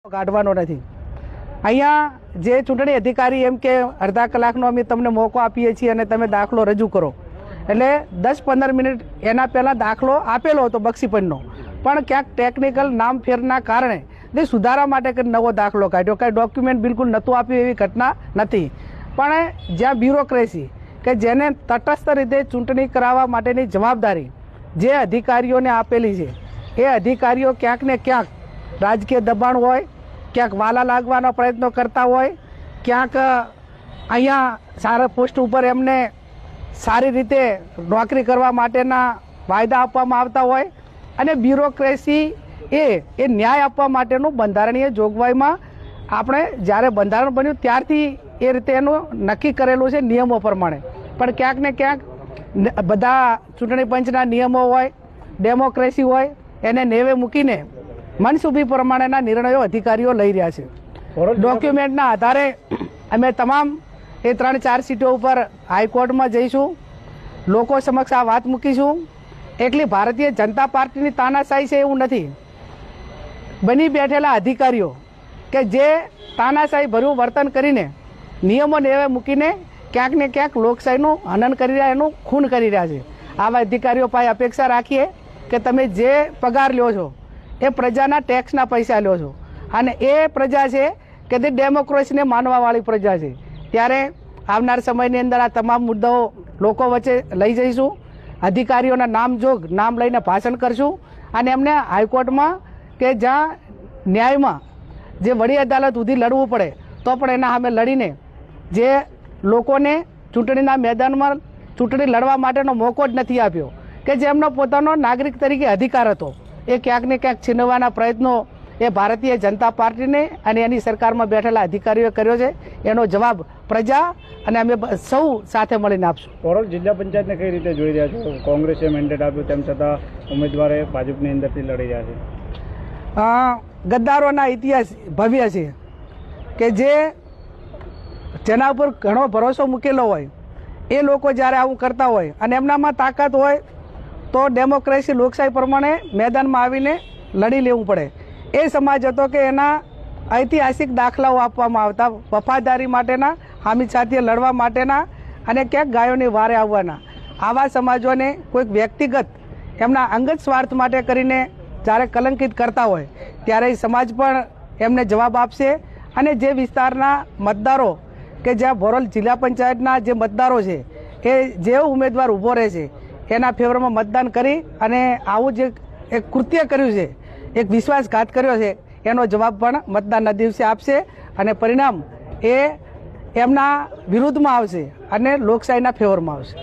કાઢવાનો નથી। અહીંયા જે ચૂંટણી અધિકારી એમ કે અડધા કલાકનો અમે તમને મોકો આપીએ છીએ અને તમે દાખલો રજૂ કરો, એટલે 10-15 મિનિટ એના પહેલાં દાખલો આપેલો હતો બક્ષીપંચનો, પણ ક્યાંક ટેકનિકલ નામ ફેરના કારણે તે સુધારા માટે નવો દાખલો કાઢ્યો, કાંઈ ડોક્યુમેન્ટ બિલકુલ નહોતું આપ્યું એવી ઘટના નથી। પણ જ્યાં બ્યુરોક્રેસી કે જેને તટસ્થ રીતે ચૂંટણી કરાવવા માટેની જવાબદારી જે અધિકારીઓને આપેલી છે, એ અધિકારીઓ ક્યાંક ને ક્યાંક રાજકીય દબાણ હોય, ક્યાંક વાલા લાગવાનો પ્રયત્નો કરતા હોય, ક્યાંક અહીંયા સારા પોસ્ટ ઉપર એમને સારી રીતે નોકરી કરવા માટેના વાયદા આપવામાં આવતા હોય, અને બ્યુરોક્રેસી એ ન્યાય આપવા માટેનું બંધારણીય જોગવાઈમાં આપણે જ્યારે બંધારણ બન્યું ત્યારથી એ રીતે એનું નક્કી કરેલું છે નિયમો પ્રમાણે। પણ ક્યાંક ને ક્યાંક બધા ચૂંટણી પંચના નિયમો હોય, ડેમોક્રેસી હોય, એને નેવે મૂકીને મનસુબી પ્રમાણેના નિર્ણયો અધિકારીઓ લઈ રહ્યા છે। ડોક્યુમેન્ટના આધારે અમે તમામ એ 3-4 સીટો ઉપર હાઈકોર્ટમાં જઈશું, લોકો સમક્ષ આ વાત મૂકીશું। એકલી ભારતીય જનતા પાર્ટીની તાનાશાહી છે એવું નથી, બની બેઠેલા અધિકારીઓ કે જે તાનાશાહી ભર્યું વર્તન કરીને નિયમો નેવે મૂકીને ક્યાંક ને ક્યાંક લોકશાહીનું હનન કરી રહ્યા, એનું ખૂન કરી રહ્યા છે। આવા અધિકારીઓ પાસે અપેક્ષા રાખીએ કે તમે જે પગાર લ્યો છો એ પ્રજાના ટેક્સના પૈસા લ્યો છો, અને એ પ્રજા છે કે તે ડેમોક્રેસીને માનવાવાળી પ્રજા છે। ત્યારે આવનાર સમયની અંદર આ તમામ મુદ્દાઓ લોકો વચ્ચે લઈ જઈશું, અધિકારીઓના નામ લઈને ભાષણ કરશું, અને એમને હાઈકોર્ટમાં કે જ્યાં ન્યાયમાં જે વડી અદાલત સુધી લડવું પડે તો પણ એના સામે લડીને જે લોકોને ચૂંટણીના મેદાનમાં ચૂંટણી લડવા માટેનો મોકો જ નથી આપ્યો, કે જેમનો પોતાનો નાગરિક તરીકે અધિકાર હતો, એ ક્યાંક ને ક્યાંક છીનવવાના પ્રયત્નો એ ભારતીય જનતા પાર્ટીને અને એની સરકારમાં બેઠેલા અધિકારીઓએ કર્યો છે। એનો જવાબ પ્રજા અને અમે સૌ સાથે મળીને આપશું। ઓવરઓલ જિલ્લા પંચાયતને કઈ રીતે જોઈ રહ્યા છો? કોંગ્રેસે મેન્ડેટ આપ્યું તેમ છતાં ઉમેદવારે ભાજપની અંદરથી લડી રહ્યા છે। ગદ્દારોના ઇતિહાસ ભવ્ય છે કે જેના ઉપર ઘણો ભરોસો મૂકેલો હોય, એ લોકો જ્યારે આવું કરતા હોય અને એમનામાં તાકાત હોય તો ડેમોક્રેસી લોકશાહી પ્રમાણે મેદાનમાં આવીને લડી લેવું પડે। એ સમાજ હતો કે એના ઐતિહાસિક દાખલાઓ આપવામાં આવતા, વફાદારી માટેના, હામી સાથે લડવા માટેના, અને ક્યાંક ગાયોની વારે આવવાના। આવા સમાજોને કોઈક વ્યક્તિગત એમના અંગત સ્વાર્થ માટે કરીને જ્યારે કલંકિત કરતા હોય ત્યારે સમાજ પણ એમને જવાબ આપશે, અને જે વિસ્તારના મતદારો કે જ્યાં ભોરલ જિલ્લા પંચાયતના જે મતદારો છે એ જે ઉમેદવાર ઊભો રહે છે એના ફેવરમાં મતદાન કરી અને આવું જે એક કૃત્ય કર્યું છે, એક વિશ્વાસઘાત કર્યો છે, એનો જવાબ પણ મતદાનના દિવસે આપશે, અને પરિણામ એ એમના વિરુદ્ધમાં આવશે અને લોકશાહીના ફેવરમાં આવશે।